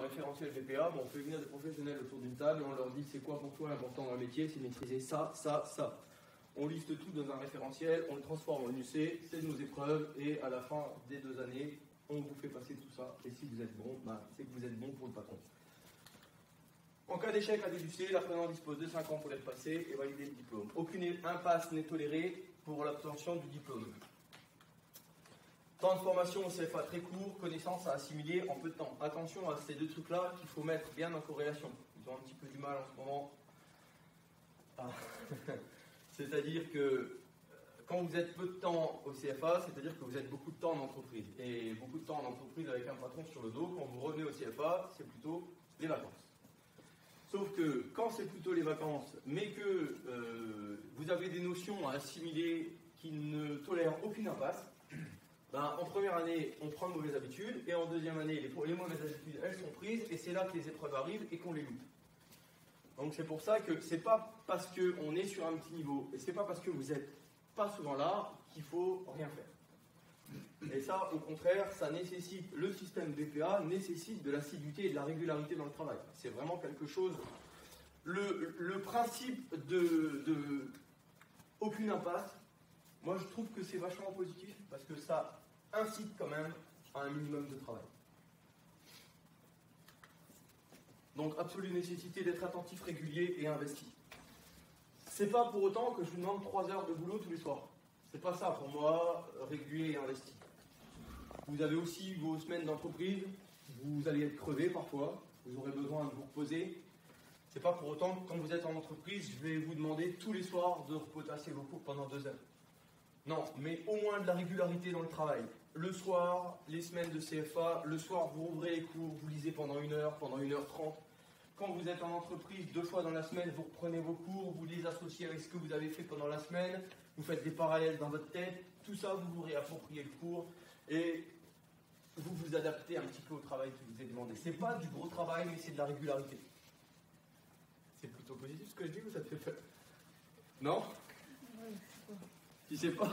référentiel VPA, on fait venir des professionnels autour d'une table et on leur dit c'est quoi pour toi l'important dans le métier, c'est maîtriser ça, ça, ça. On liste tout dans un référentiel, on le transforme en UC, c'est nos épreuves et à la fin des 2 années, on vous fait passer tout ça. Et si vous êtes bon, c'est que vous êtes bon pour le patron. En cas d'échec à des UC, l'apprenant dispose de 5 ans pour être passé et valider le diplôme. Aucune impasse n'est tolérée pour l'obtention du diplôme. Temps de formation au CFA très court, connaissances à assimiler en peu de temps. Attention à ces deux trucs-là qu'il faut mettre bien en corrélation. Ils ont un petit peu du mal en ce moment. Ah. C'est-à-dire que quand vous êtes peu de temps au CFA, c'est-à-dire que vous êtes beaucoup de temps en entreprise. Et beaucoup de temps en entreprise avec un patron sur le dos, quand vous revenez au CFA, c'est plutôt les vacances. Sauf que quand c'est plutôt les vacances, mais que vous avez des notions à assimiler qui ne tolèrent aucune impasse, en première année, on prend de mauvaises habitudes, et en deuxième année, les mauvaises habitudes, elles sont prises, et c'est là que les épreuves arrivent et qu'on les loupe. Donc c'est pour ça que c'est pas parce qu'on est sur un petit niveau, et c'est pas parce que vous n'êtes pas souvent là qu'il faut rien faire. Et ça, au contraire, ça nécessite, le système BPA nécessite de l'assiduité et de la régularité dans le travail. C'est vraiment quelque chose. Le principe de aucune impasse, moi je trouve que c'est vachement positif parce que ça incite quand même à un minimum de travail. Donc absolue nécessité d'être attentif, régulier et investi. C'est pas pour autant que je vous demande 3 heures de boulot tous les soirs. C'est pas ça pour moi, régulier et investi. Vous avez aussi vos semaines d'entreprise, vous allez être crevé parfois, vous aurez besoin de vous reposer. C'est pas pour autant que quand vous êtes en entreprise, je vais vous demander tous les soirs de repotasser vos cours pendant 2 heures. Non, mais au moins de la régularité dans le travail. Le soir, les semaines de CFA, le soir vous ouvrez les cours, vous lisez pendant 1 heure, pendant 1h30. Quand vous êtes en entreprise, 2 fois dans la semaine, vous reprenez vos cours, vous les associez avec ce que vous avez fait pendant la semaine, vous faites des parallèles dans votre tête, tout ça, vous vous réappropriez le cours et vous vous adaptez un petit peu au travail qui vous est demandé. C'est pas du gros travail, mais c'est de la régularité. C'est plutôt positif ce que je dis ou ça te fait peur? Non? Tu sais pas?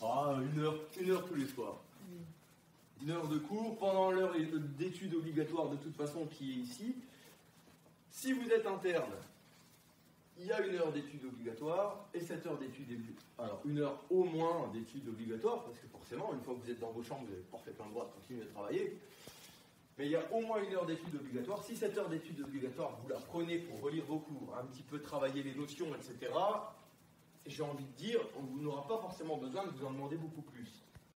Ah, 1 heure tous les soirs. 1 heure de cours, pendant l'heure d'études obligatoires de toute façon qui est ici. Si vous êtes interne, il y a 1 heure d'études obligatoires et 7 heures d'études. Alors 1 heure au moins d'études obligatoires, parce que forcément, une fois que vous êtes dans vos chambres, vous avez parfaitement le droit de continuer à travailler. Mais il y a au moins 1 heure d'études obligatoires. Si 7 heures d'études obligatoires, vous la prenez pour relire vos cours, un petit peu travailler les notions, etc., j'ai envie de dire, on n'aura pas forcément besoin de vous en demander beaucoup plus.